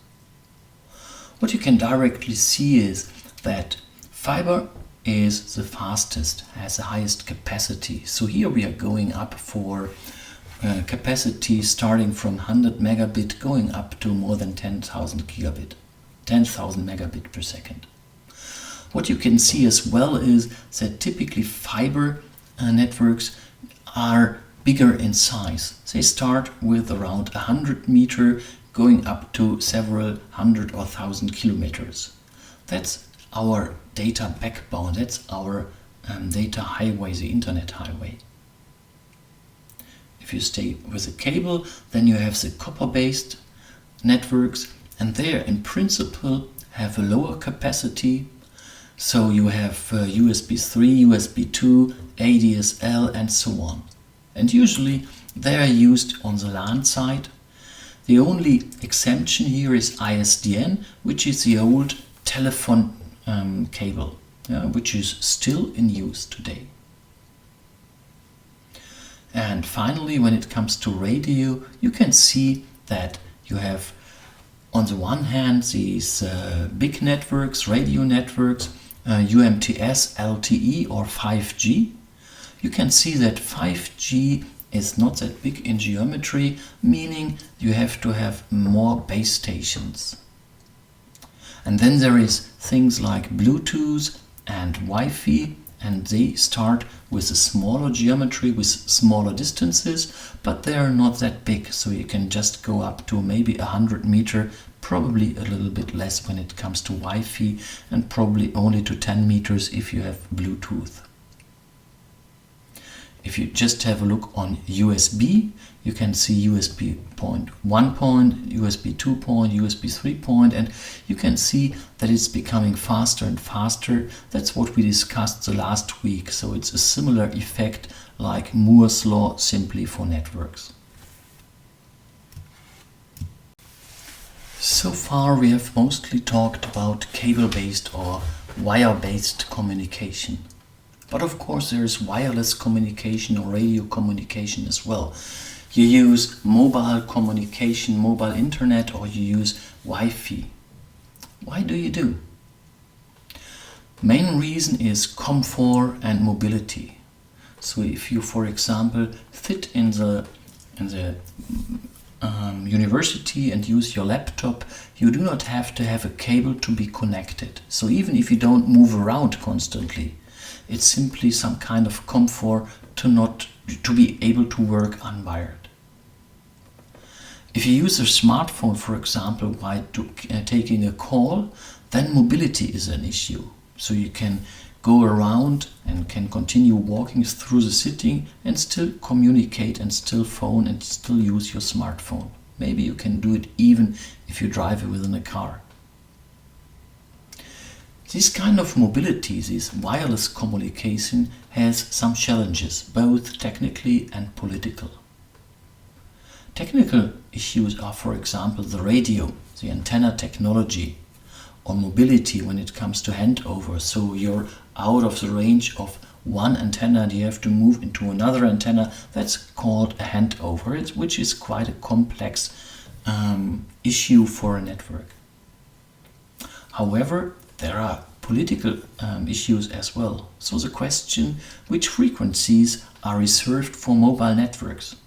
A: What you can directly see is that fiber is the fastest, has the highest capacity. So here we are going up for capacity starting from 100 megabit going up to more than 10,000 megabit per second. What you can see as well is that typically fiber networks are bigger in size. They start with around 100 meter going up to several hundred or thousand kilometers. That's our data backbone, that's our data highway, the internet highway. If you stay with a cable, then you have the copper-based networks, and there in principle have a lower capacity. So you have USB 3, USB 2, ADSL and so on. And usually they are used on the LAN side. The only exemption here is ISDN, which is the old telephone cable, which is still in use today. And finally, when it comes to radio, you can see that you have on the one hand these big networks, radio networks, UMTS, LTE or 5G. You can see that 5G is not that big in geometry, meaning you have to have more base stations. And then there is things like Bluetooth and Wi-Fi, and they start with a smaller geometry, with smaller distances, but they are not that big, so you can just go up to maybe 100 meter, probably a little bit less when it comes to Wi-Fi, and probably only to 10 meters if you have Bluetooth. If you just have a look on USB, you can see USB point 1 point, USB 2 point, USB 3 point, and you can see that it's becoming faster and faster. That's what we discussed the last week. So it's a similar effect like Moore's law, simply for networks. So far we have mostly talked about cable-based or wire-based communication. But of course there is wireless communication or radio communication as well. You use mobile communication, mobile internet, or you use Wi-Fi. Why do you do? Main reason is comfort and mobility. So if you, for example, sit in the university and use your laptop, you do not have to have a cable to be connected. So even if you don't move around constantly, it's simply some kind of comfort to be able to work unwired. If you use a smartphone, for example, while taking a call, then mobility is an issue. So you can go around and can continue walking through the city and still communicate and still phone and still use your smartphone. Maybe you can do it even if you drive within a car. This kind of mobility, this wireless communication, has some challenges, both technically and political. Technical issues are, for example, the radio, the antenna technology, or mobility when it comes to handover. So you're out of the range of one antenna and you have to move into another antenna. That's called a handover, which is quite a complex issue for a network. However, there are political issues as well. So the question, which frequencies are reserved for mobile networks?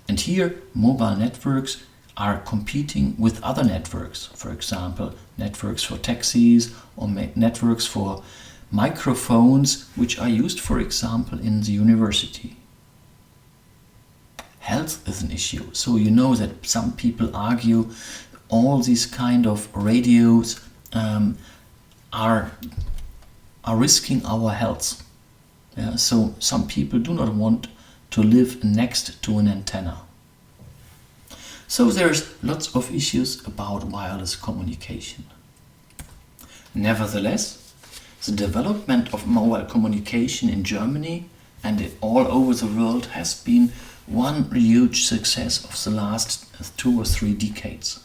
A: And here, mobile networks are competing with other networks, for example, networks for taxis or networks for microphones, which are used, for example, in the university. Health is an issue. So you know that some people argue all these kind of radios are risking our health. Yeah, so some people do not want to live next to an antenna. So there's lots of issues about wireless communication. Nevertheless, the development of mobile communication in Germany and all over the world has been one huge success of the last 2 or 3 decades.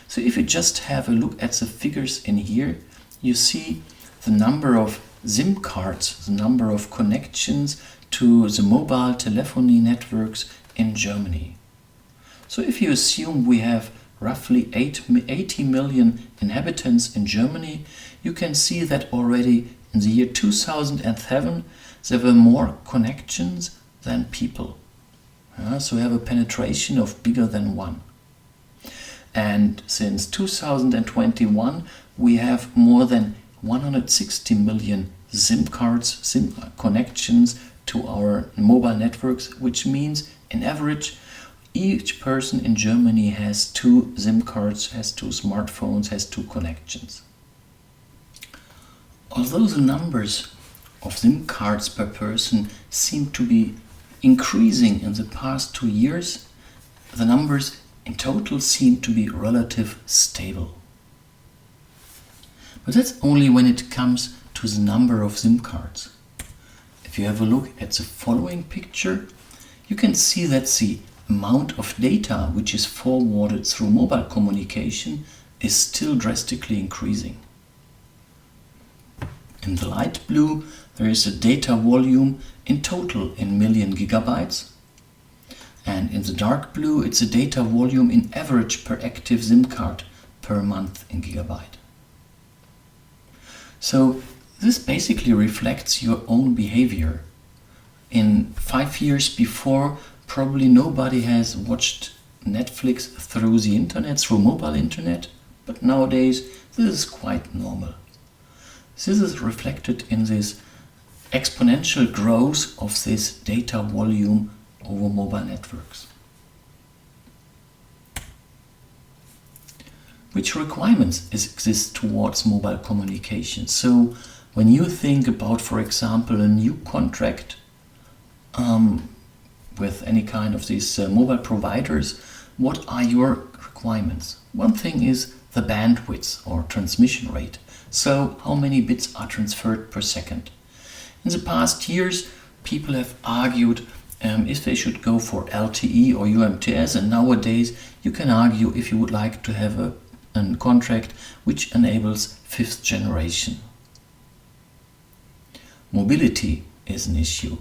A: So if you just have a look at the figures in here, you see the number of SIM cards, the number of connections to the mobile telephony networks in Germany. So if you assume we have roughly 80 million inhabitants in Germany, you can see that already in the year 2007 there were more connections than people. So we have a penetration of bigger than 1. And since 2021 we have more than 160 million SIM cards, SIM connections to our mobile networks, which means in average each person in Germany has 2 SIM cards, has 2 smartphones, has 2 connections. Although the numbers of SIM cards per person seem to be increasing in the past 2 years, the numbers in total seem to be relatively stable. But that's only when it comes to the number of SIM cards. If you have a look at the following picture, you can see that the amount of data which is forwarded through mobile communication is still drastically increasing. In the light blue, there is a data volume in total in million gigabytes. And in the dark blue, it's a data volume in average per active SIM card per month in gigabyte. So this basically reflects your own behavior. In 5 years before, probably nobody has watched Netflix through the internet, through mobile internet, but nowadays this is quite normal. This is reflected in this exponential growth of this data volume over mobile networks. Which requirements exist towards mobile communication? So when you think about, for example, a new contract with any kind of these mobile providers, what are your requirements? One thing is the bandwidth or transmission rate. So how many bits are transferred per second? In the past years, people have argued if they should go for LTE or UMTS, and nowadays you can argue if you would like to have a contract which enables 5th generation. Mobility is an issue.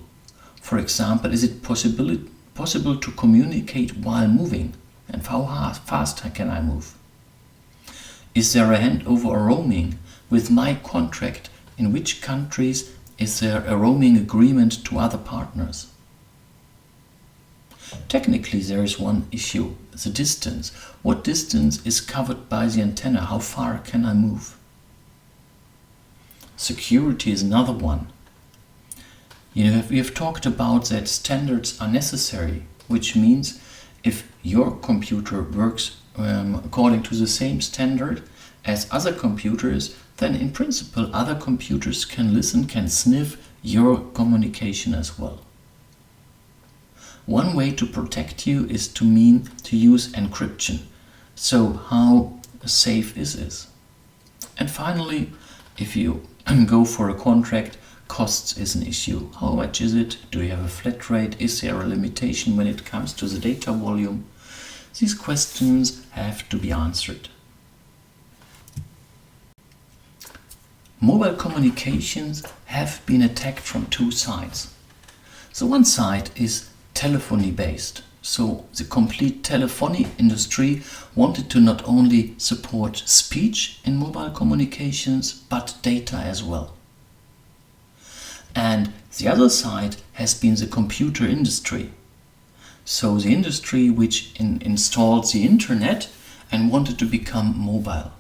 A: For example, is it possible to communicate while moving? And how fast can I move? Is there a handover or roaming? With my contract, in which countries is there a roaming agreement to other partners? Technically, there is one issue, the distance. What distance is covered by the antenna? How far can I move? Security is another one. We have talked about that standards are necessary, which means if your computer works according to the same standard as other computers, then in principle other computers can listen, can sniff your communication as well. One way to protect you is to use encryption. So how safe is this? And finally, if you go for a contract, costs is an issue. How much is it? Do you have a flat rate? Is there a limitation when it comes to the data volume? These questions have to be answered. Mobile communications have been attacked from two sides. So one side is telephony based. So the complete telephony industry wanted to not only support speech in mobile communications, but data as well. And the other side has been the computer industry. So the industry which installed the internet and wanted to become mobile.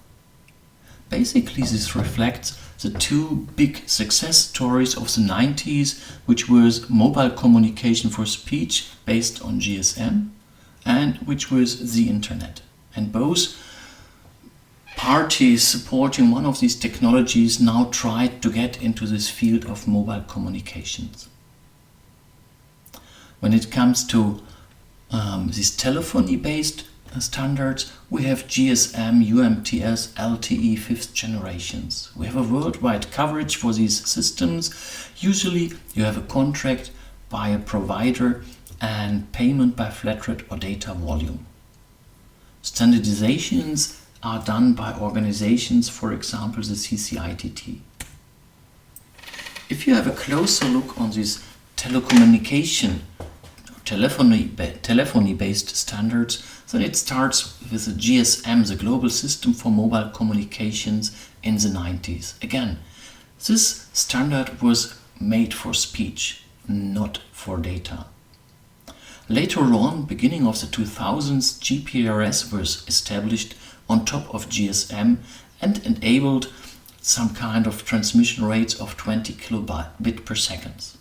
A: Basically, this reflects the two big success stories of the 90s, which was mobile communication for speech based on GSM, and which was the internet. And both parties supporting one of these technologies now tried to get into this field of mobile communications. When it comes to these telephony-based standards, we have GSM, UMTS, LTE 5th generations. We have a worldwide coverage for these systems. Usually you have a contract by a provider and payment by flat rate or data volume. Standardizations are done by organizations, for example the CCITT. If you have a closer look on these telephony-based standards, then it starts with the GSM, the Global System for Mobile Communications, in the 90s. Again, this standard was made for speech, not for data. Later on, beginning of the 2000s, GPRS was established on top of GSM and enabled some kind of transmission rates of 20 kilobit per second.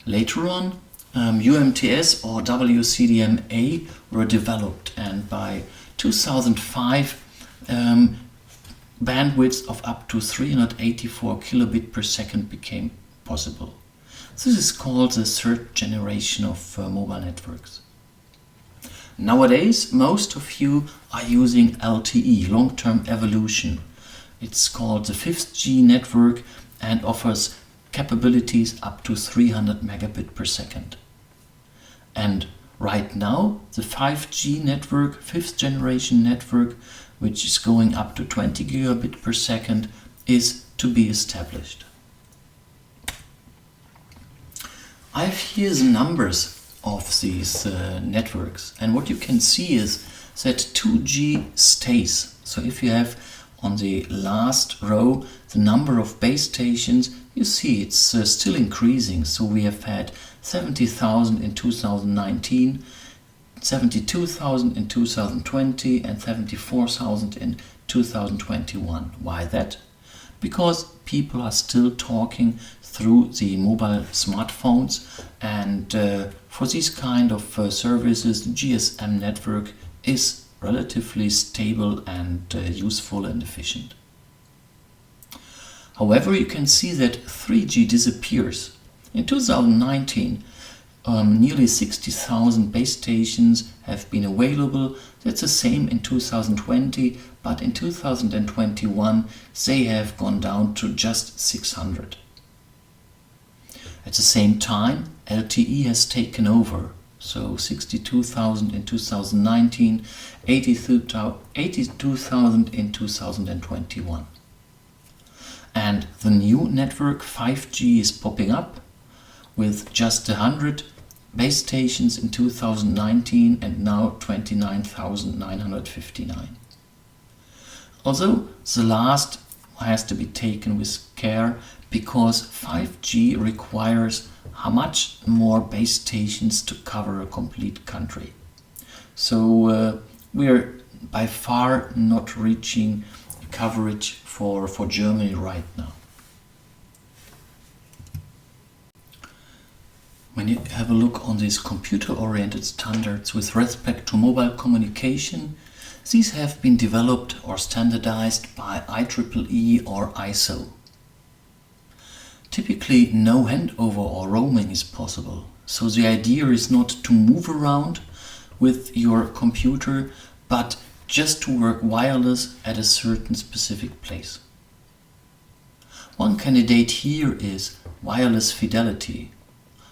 A: Later on, UMTS or WCDMA were developed, and by 2005 bandwidths of up to 384 kilobit per second became possible. This is called the third generation of mobile networks. Nowadays, most of you are using LTE, long-term evolution. It's called the 5G network and offers capabilities up to 300 megabit per second. And right now, the 5G network, 5th generation network, which is going up to 20 gigabit per second, is to be established. I have here the numbers of these networks, and what you can see is that 2G stays. So if you have on the last row the number of base stations, you see it's still increasing. So we have had 70,000 in 2019, 72,000 in 2020 and 74,000 in 2021. Why that? Because people are still talking through the mobile smartphones, and for these kind of services, the GSM network is relatively stable and useful and efficient. However, you can see that 3G disappears. In 2019, nearly 60,000 base stations have been available. That's the same in 2020, but in 2021 they have gone down to just 600. At the same time, LTE has taken over. So 62,000 in 2019, 82,000 in 2021. And the new network 5G is popping up with just 100 base stations in 2019 and now 29,959. Although the last has to be taken with care, because 5G requires how much more base stations to cover a complete country. So we are by far not reaching coverage for Germany right now. When you have a look on these computer-oriented standards with respect to mobile communication, These have been developed or standardized by IEEE or ISO. Typically, no handover or roaming is possible, so the idea is not to move around with your computer, but just to work wireless at a certain specific place. One candidate here is wireless fidelity.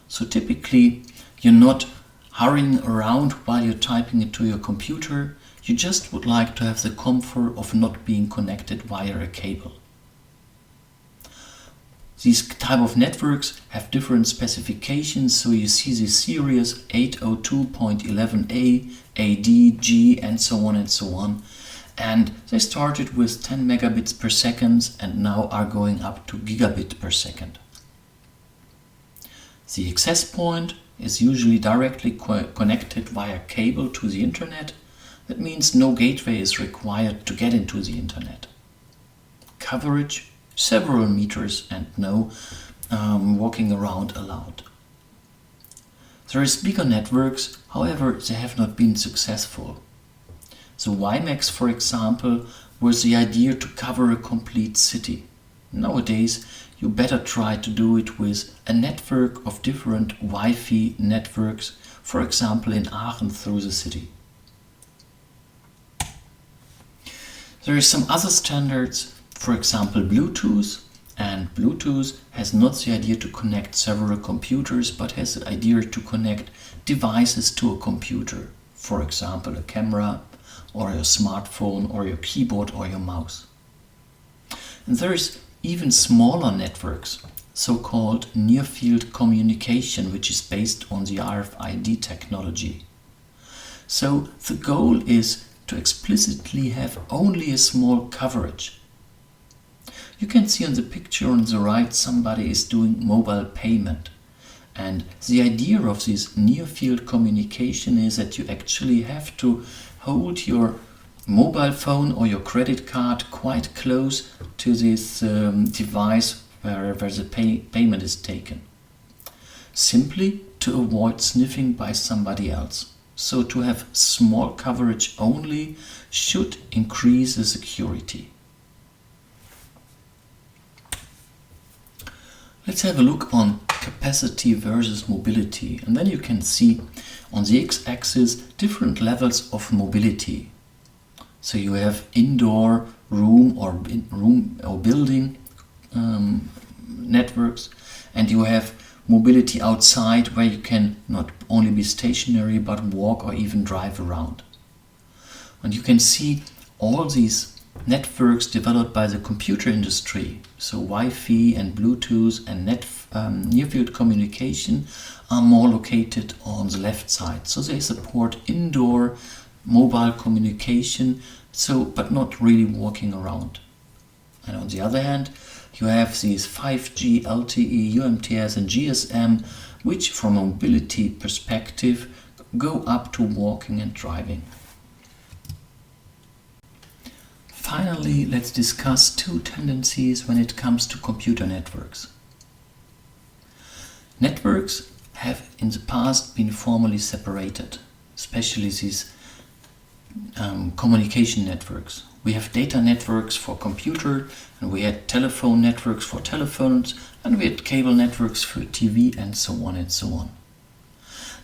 A: So typically, you're not hurrying around while you're typing into your computer. You just would like to have the comfort of not being connected via a cable. These type of networks have different specifications, so you see the series 802.11a, AD, G, and so on and so on. And they started with 10 megabits per second and now are going up to gigabit per second. The access point is usually directly connected via cable to the internet. That means no gateway is required to get into the internet. Coverage, several meters, and no walking around allowed. There is bigger networks, however, they have not been successful. The WiMAX, for example, was the idea to cover a complete city. Nowadays, you better try to do it with a network of different Wi-Fi networks, for example in Aachen through the city. There are some other standards, for example Bluetooth, and Bluetooth has not the idea to connect several computers, but has the idea to connect devices to a computer, for example a camera, or your smartphone, or your keyboard, or your mouse. And there is even smaller networks, so-called near-field communication, which is based on the RFID technology. So the goal is to explicitly have only a small coverage. You can see on the picture on the right somebody is doing mobile payment. And the idea of this near-field communication is that you actually have to hold your mobile phone or your credit card quite close to this device where the payment is taken. Simply to avoid sniffing by somebody else. So to have small coverage only should increase the security. Let's have a look on capacity versus mobility, and then you can see on the x-axis different levels of mobility. So you have indoor room or building networks, and you have mobility outside where you can not only be stationary but walk or even drive around. And you can see all these networks developed by the computer industry, so Wi-Fi and Bluetooth and near-field communication, are more located on the left side. So they support indoor mobile communication, but not really walking around. And on the other hand, you have these 5G, LTE, UMTS and GSM, which from a mobility perspective go up to walking and driving. Finally, let's discuss two tendencies when it comes to computer networks. Networks have in the past been formally separated, especially these communication networks. We have data networks for computer, and we had telephone networks for telephones, and we had cable networks for TV, and so on and so on.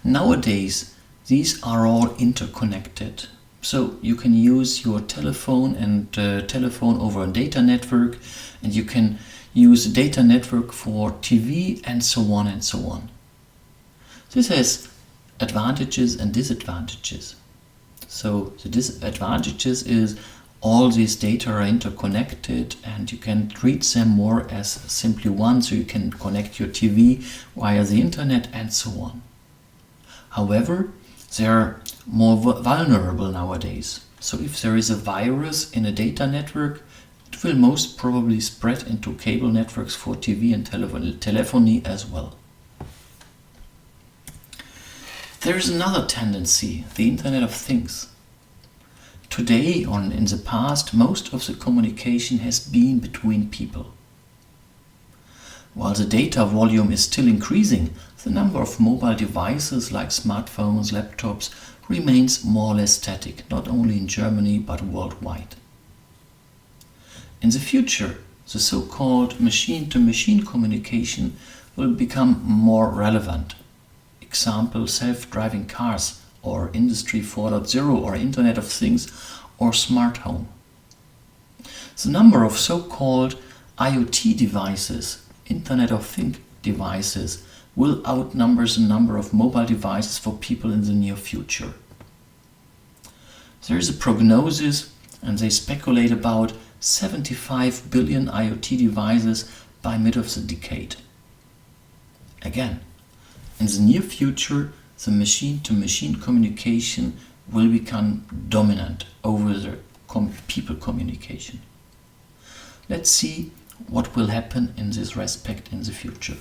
A: Nowadays, these are all interconnected. So you can use your telephone and telephone over a data network, and you can use a data network for TV, and so on and so on. This has advantages and disadvantages. So the disadvantages is all these data are interconnected and you can treat them more as simply one, so you can connect your TV via the internet and so on. However, they are more vulnerable nowadays. So if there is a virus in a data network, it will most probably spread into cable networks for TV and telephony as well. There is another tendency, the Internet of Things. Today, or in the past, most of the communication has been between people. While the data volume is still increasing, the number of mobile devices like smartphones, laptops remains more or less static, not only in Germany but worldwide. In the future, the so-called machine-to-machine communication will become more relevant. Example, self-driving cars or Industry 4.0 or Internet of Things or smart home. The number of so-called IoT devices, Internet of Things devices, will outnumber the number of mobile devices for people in the near future. There is a prognosis, and they speculate about 75 billion IoT devices by mid of the decade. Again, in the near future, the machine-to-machine communication will become dominant over the people communication. Let's see what will happen in this respect in the future.